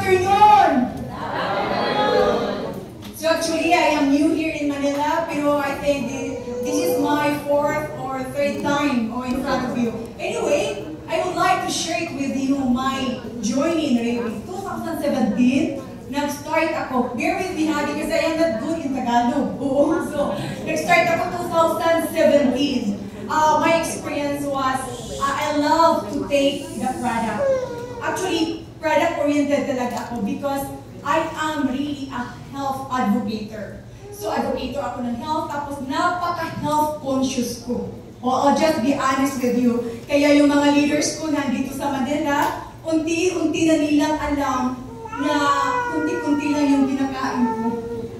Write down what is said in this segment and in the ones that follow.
afternoon! So actually, I am new here in Manila, pero I think this is my fourth or third time in front of you. Anyway, I would like to share it with you my journey in Rewi. 2017, nag-start ako. Bear with me, ha, because I am not good in Tagalog. So, nag-start ako 2017. My experience was, I love to take the product. Actually, product-oriented talaga ako because I am really a health advocator. So, advocator ako ng health, tapos napaka-health conscious ko. I'll just be honest with you. Kaya yung mga leaders ko nandito sa Manila, unti-unti na nilang alam na unti-unti lang yung kinakain ko.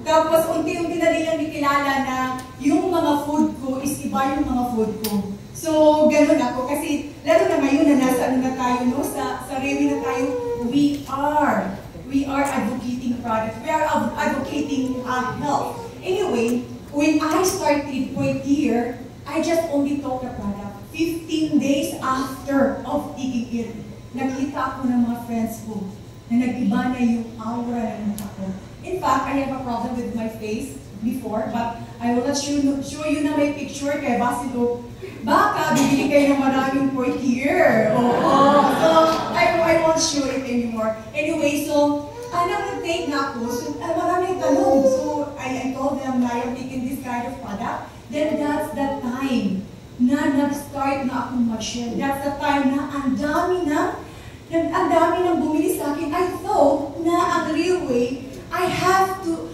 Tapos unti-unti na nilang nakilala na yung mga food ko is iba yung mga food ko. So, ganun ako. Kasi, lalo na ngayon na nasa ano na tayo, no? Sa Rewi na tayo, we are advocating products. We are advocating health. Anyway, when I started point here, I just only took the product. 15 days after of taking it, nakita ako ng mga friends ko na nag-iba na yung aura ng mukha ko. In fact, I have a problem with my face before, but I will not show you na may picture kay Basilo. Baka bibili kayo ng maraming point here. So, I won't show it anymore. Anyway, so, nag-take na ako. So, maraming tanong. So, I told them na I'm taking this kind of product. Then that's the time na nag-start na akong mag-share. That's the time na ang dami nang bumili sa akin. I thought na ang real way, I have to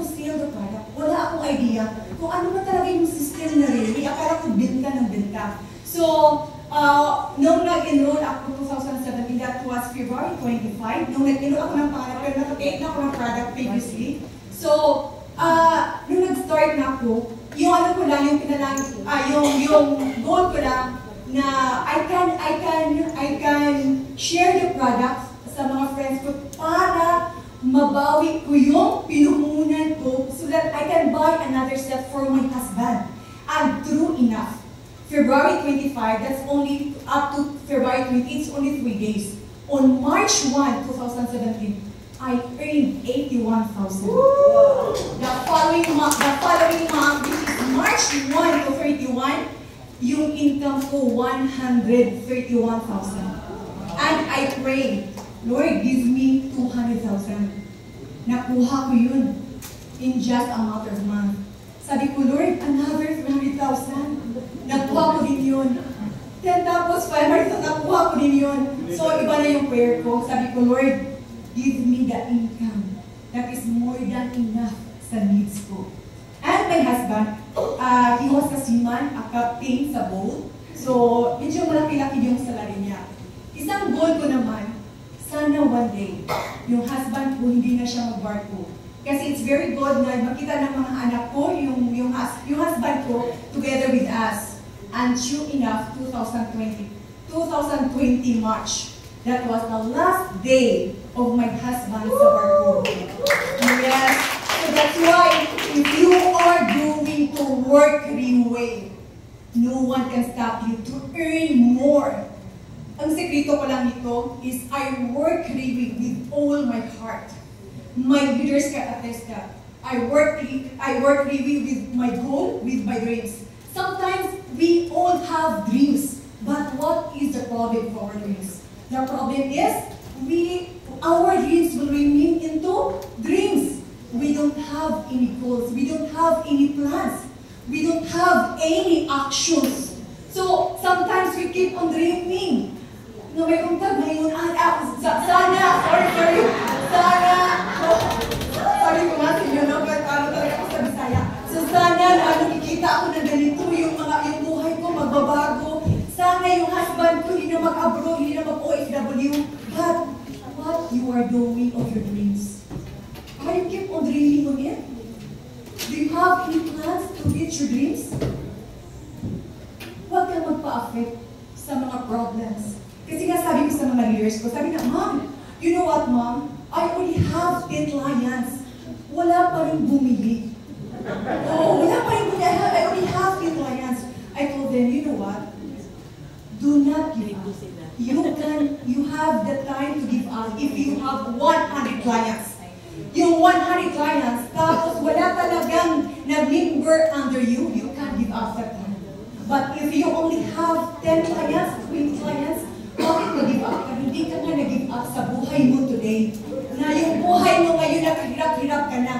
sell the product. Wala akong idea kung ano ba talaga yung system na really. Akala ko binta ng binta. So, nung nag-enroll ako 2017, that was February 25. Nung nag-enroll ako ng pangalan, pero nakatake na ako ng product previously. So, nung nag-start na ako, yung ano ko lang, yung pinalangin, yung goal ko lang na I can share the products sa mga friends ko para mabawi ko yung pinuhunan ko so that I can buy another set for my husband. And true enough, February 25, that's only up to February 20, it's only 3 days. On March 1, 2017, I earned 81,000. The following month, which is March 1 to 31, yung income ko 131,000. And I prayed, Lord, give me 200,000. Nakuha ko yun in just a matter of month. Sabi ko, Lord, another 300,000. Nakuha ko din yun. Then tapos 500,000, nakuha ko din yun. So iba na yung prayer ko. Sabi ko, Lord, give me the income that is more than enough sa needs ko. And my husband, he was a seaman, a captain sa boat. So, medyo malaki-laki yung salary niya. Isang goal ko naman, sana one day, yung husband ko hindi na siya magbarko. Kasi it's very good na makita ng mga anak ko, yung husband ko, together with us. And sure enough, 2020 March, that was the last day of my husband's barko. Yes, so that's why if you are going to work Rewi, no one can stop you to earn more. Ang sekreto ko lang nito is I work Rewi with all my heart. My leaders can attest that. I work Rewi with my goal, with my dreams. Sometimes we all have dreams, but what is the problem for our dreams? The problem is, our dreams will remain into dreams. We don't have any goals. We don't have any plans. We don't have any actions. So, sometimes we keep on dreaming. No, may untag, may sana, sorry ko nga sa inyo, no? But talaga ako sa Bisaya. So, sana, nakikita ako na ganito, yung buhay ko magbabago. Sana yung husband ko hindi na mag-abroad, hindi na mag-OFW. But what you are doing of your dreams? Are you keep on dreaming on it? Do you have any plans to reach your dreams? Huwag kang magpa-affect sa mga problems. Kasi nga sabi ko sa mga leaders ko, sabi na, Mom, you know what, Mom? I only have 10 clients. Wala pa rin bumili. Wala pa rin bumili. I only have 10 clients. I told them, you know what? Do not give up. You have the time to give up. If you have 100 yung 100 clients, tapos wala talagang nag-member under you, you can't give up that time. But if you only have 10 clients, 20 clients, bakit mag-give up ka? Hindi ka na nag-give up sa buhay mo today. Na yung buhay mo ngayon, nakahirap-hirap ka na.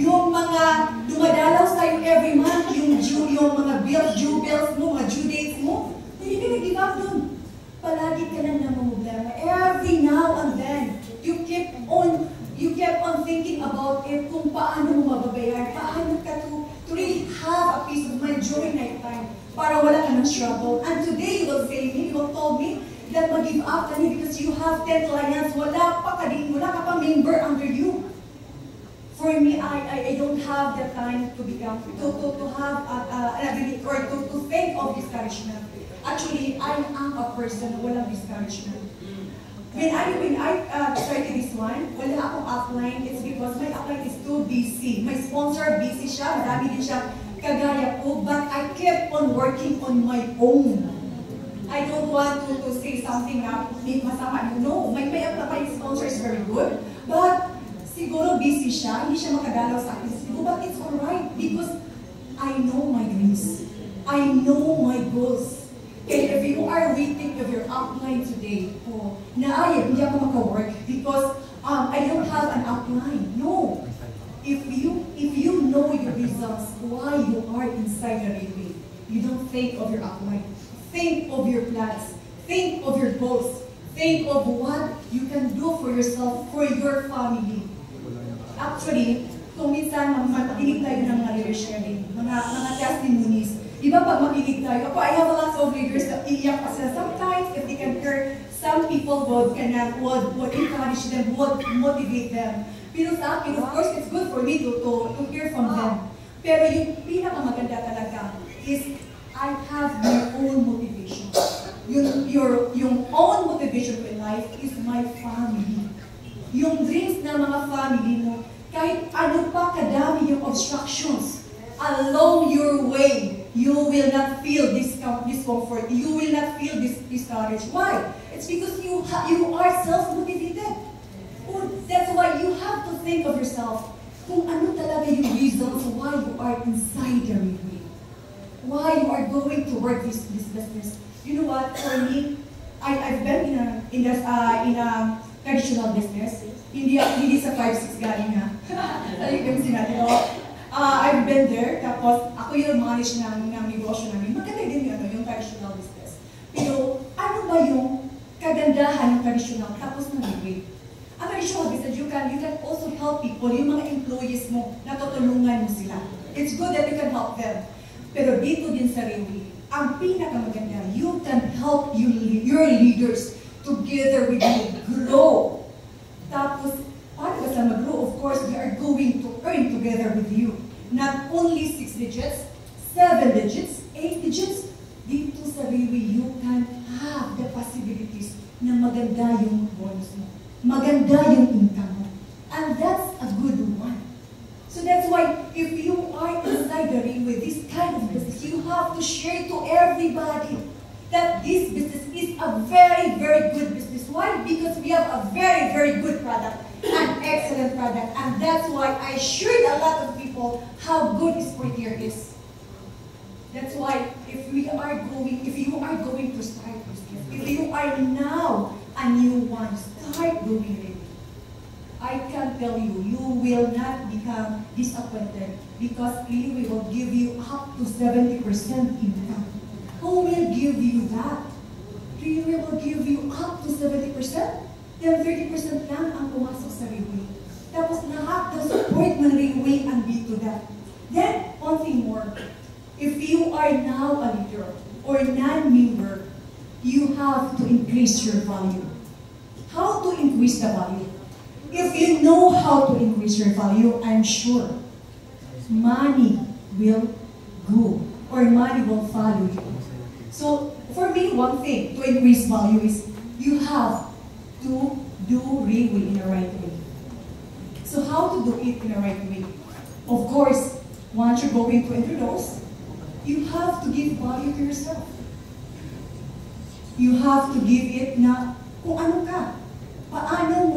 Yung mga dumadalaw sa'yo every month, yung mga due bills mo, mga due dates mo, hindi ka nag-give up dun. Palagi ka na namumblema. Every now and then, you kept on thinking about it, kung paano mo mababayaran, paano ka to really have a peace of mind during night time, para wala ka ng struggle. And today, you will say me, you will told me, that mag-give up ka because you have 10 clients, wala ka pa member under you. For me, I don't have the time to become, to have an ability, or to think of discouragement. Actually, I am a person na walang discouragement. When I started this one, wala akong upline, it's because my upline is too busy. My sponsor, busy siya, marami din siya kagaya ko, but I kept on working on my own. I don't want to say something na masama. No, my sponsor is very good, but siguro busy siya, hindi siya makagalaw sa akin. Siguro, but it's alright because I know my dreams. I know my goals. And if you are waiting of your upline today, hindi ako maka-work because I don't have an upline. No. If you know your results, why you are inside the railway, you don't think of your upline. Think of your plans. Think of your goals. Think of what you can do for yourself, for your family. Actually, kung minsan makinig tayo ng mga leader sharing, mga testimonies, iba pag makinig tayo, I have a lot of leaders that iiyak kasi sometimes if they can hear, some people would encourage them, would motivate them. Pero sa akin, of course, it's good for me to hear from them. Pero yung pinakamaganda talaga is I have my own motivation. Yung own motivation in life is my family. Yung dreams ng mga family mo, kahit ano pa kadami yung obstructions along your way, you will not feel discomfort. You will not feel discouraged. Why? It's because you are self-motivated. That's why you have to think of yourself kung ano talaga yung reasons why you are inside the railway. Why you are going to work this business. You know what? For me, I've been in a traditional business. Hindi sa 5-6 galing ha. Yung sinabi ko. I've been there. Tapos ako yung manage ng negosyo namin. Maganda din yung traditional business. Pero ano ba yung kagandahan ng traditional tapos ng railway? Ang traditional business, you can also help people, yung mga employees mo, natutulungan mo sila. It's good that you can help them. Pero dito din sa railway, ang pinakamaganda, you can help your leaders together with you grow. Tapos, paano ba sa mag-grow? Of course, they are going to earn together with you. Not only 6 digits, 7 digits, 8 digits. Dito sa railway, you can have the possibilities na maganda yung bonus mo. Maganda yung income mo. And that's a good one. So that's why if you are inside the railway, this kind of business, you have to share to everybody that this business is a very, very good business. Why? Because we have a very, very good product, an excellent product. And that's why I shared a lot of people how good Sportier is. That's why if you are going to start business, if you are now a new one, start doing it. I can tell you, you will not become disappointed because we will give you up to 70% income. Who will give you that? We will give you up to 70%? Then 30% lang ang pumasok sa railway. Tapos lahat the support ng railway and be to that. Then, one thing more. If you are now a leader or non-member, you have to increase your value. How to increase the value? If you know how to increase your value, I'm sure money will go or money will follow you. So, for me, one thing to increase value is you have to do railway in the right way. So, how to do it in the right way? Of course, once you're going to introduce, you have to give value to yourself. You have to give it na kung ano ka. Paano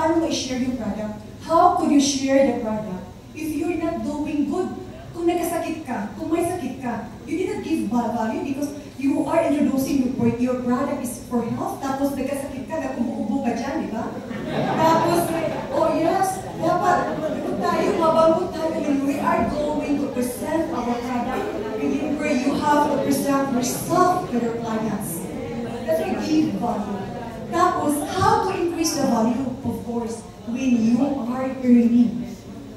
paano mo i-share yung product? How could you share the product if you're not doing good? Kung nagkasakit ka, kung may sakit ka, you didn't give value because you are introducing your product is for health, tapos nagkasakit ka, umuubo ka dyan, di ba? Tapos, oh yes, dapat tayo, mabango tayo, when we are going to present our product, remember you have to present yourself to your clients. That's why give value. Tapos, how to increase the value? Of course, when you are earning.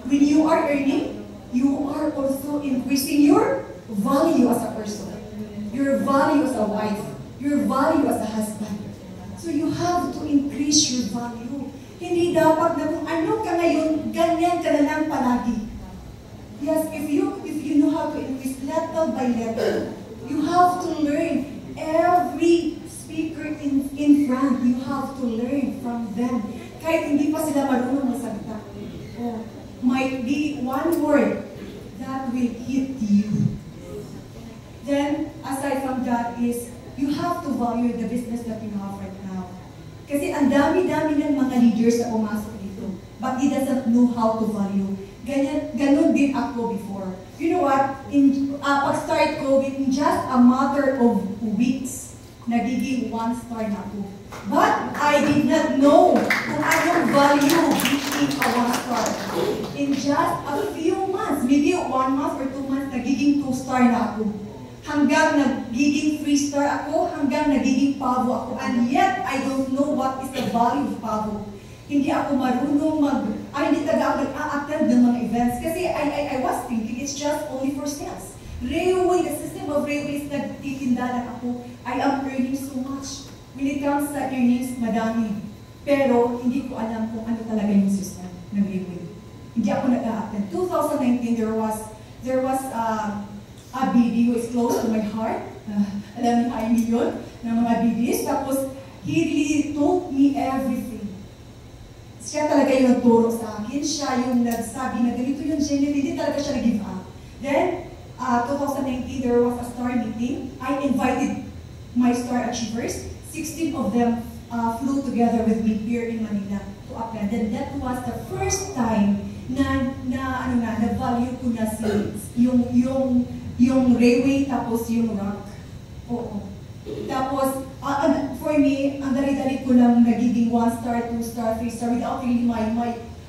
When you are earning, you are also increasing your value as a person, your value as a wife, your value as a husband. So you have to increase your value. Hindi dapat na kung ano ka ngayon, ganyan ka na lang palagi. Yes, if you know how to increase level by level, you have to learn every speaker in front. You have to learn from them. Kahit hindi pa sila marunong magsalita. Oh, might be one word that will hit you. Then, aside from that is, you have to value the business that you have right now. Kasi ang dami-dami ng mga leaders na pumasok dito, but he doesn't know how to value. Ganon din ako before. You know what? Pag-start ko, in just a matter of weeks, nagiging 1-star na ako. But I did not know kung anong value being a 1-star. In just a few months, maybe 1 month or 2 months, nagiging 2-star na ako. Hanggang nagiging 3-star ako, hanggang nagiging pavo ako. And yet, I don't know what is the value of pavo. Hindi ako marunong hindi talaga ako nag-a-attend ng mga events. Kasi I was thinking, it's just only for sales. Railway, the system of railways, nagtitinda lang ako. I am earning so much. When it comes sa earnings, madami. Pero, hindi ko alam kung ano talaga yung system ng railway. Hindi ako nag-a-attend. 2019, there was a video is close to my heart. Alam niyo, Jaime yun, ng mga videos. Tapos, he really told me everything. Siya talaga yung nagturo sa akin. Siya yung nagsabi na ganito yung Jenny. Hindi talaga siya nag-give up. Then, 2019, there was a star meeting. I invited my star achievers. 16 of them flew together with me here in Manila to attend. And that was the first time na-value ko na yung railway tapos yung rock. Oo. Tapos, for me, ang dali-dali ko lang nagiging 1-star, 2-star, 3-star without really my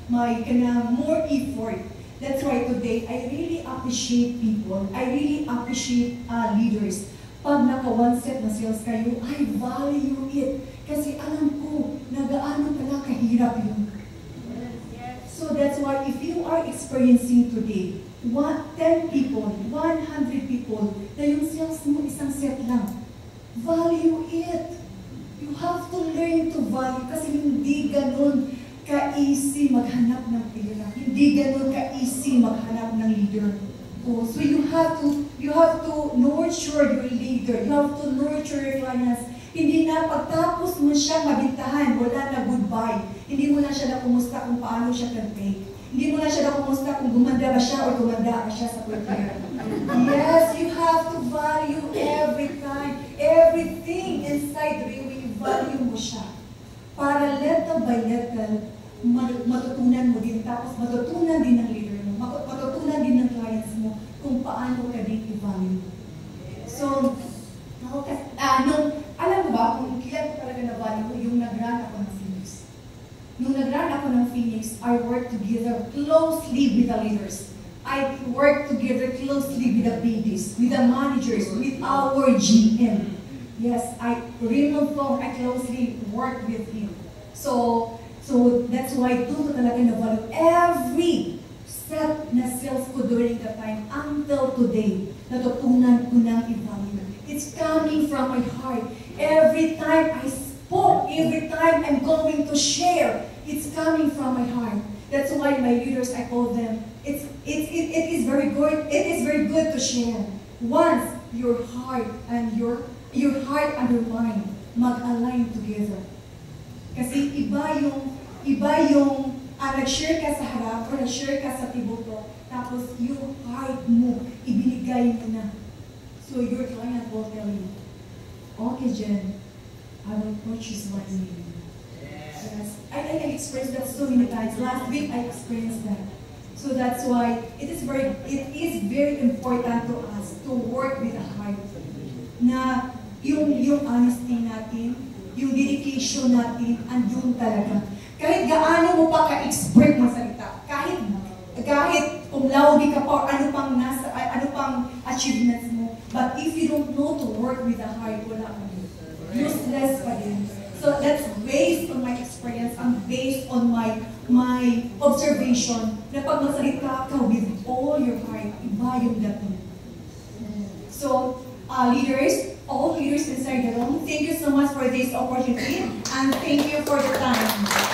more effort. That's why today, I really appreciate people. I really appreciate leaders. Pag naka-one set na sales kayo, I value it. Kasi alam ko na gaano pala kahirap yun. So that's why if you are experiencing today, 10 people, 100 people, na yung sales mo isang set lang, value it. You have to learn to value kasi hindi ganun ka-easy maghanap ng pera. Hindi ganun ka-easy maghanap ng leader. Oh, so you have to nurture your leader. You have to nurture your clients. Hindi na pagtapos mo siya mabintahan, wala na goodbye. Hindi mo na siya na kumusta kung paano siya can-take. Hindi mo na siya na kumusta kung gumanda ba siya o gumanda ba siya sa career. Yes, you have to value every time, everything inside the railway, value mo siya. Para little by little, matutunan mo din, tapos matutunan din ng leader mo, matutunan din ng clients mo kung paano ka din i-value. So, alam mo ba, kung kailan ko talaga na-value, yung nag-run ako ng Phoenix. Nung nag-run ako ng Phoenix, I worked together closely with the leaders. I worked together closely with the BDs, with the managers, with our GM. Yes, Raymond Fong, I closely worked with him. So that's why doon ko talaga na-value every set na sales ko during that time until today. Natutunan ko ng i-value. It's coming from my heart. Every time I spoke, every time I'm going to share, it's coming from my heart. That's why my leaders, I call them, it is very good. It is very good to share. Once your heart and your heart and your mind mag-align together. Kasi iba yung nag-share ka sa harap o nag-share ka sa tibuto, tapos yung heart mo, ibinigay mo na. So your client will tell you, okay Jen, I will purchase one million. Yes. I I experienced that so many times. Last week, I experienced that. So that's why it is very important to us to work with the heart. Na yung honesty natin, yung dedication natin, andun talaga. Kahit gaano mo pa ka-expert magsalita, kahit kung laugi ka pa or ano pang achievements mo, but if you don't know to work with the heart, wala ka din. Useless pa din. So that's based on my experience and based on my observation na pag magsalita ka with all your heart, iba yung dating. So, leaders, all leaders inside the room, thank you so much for this opportunity and thank you for the time.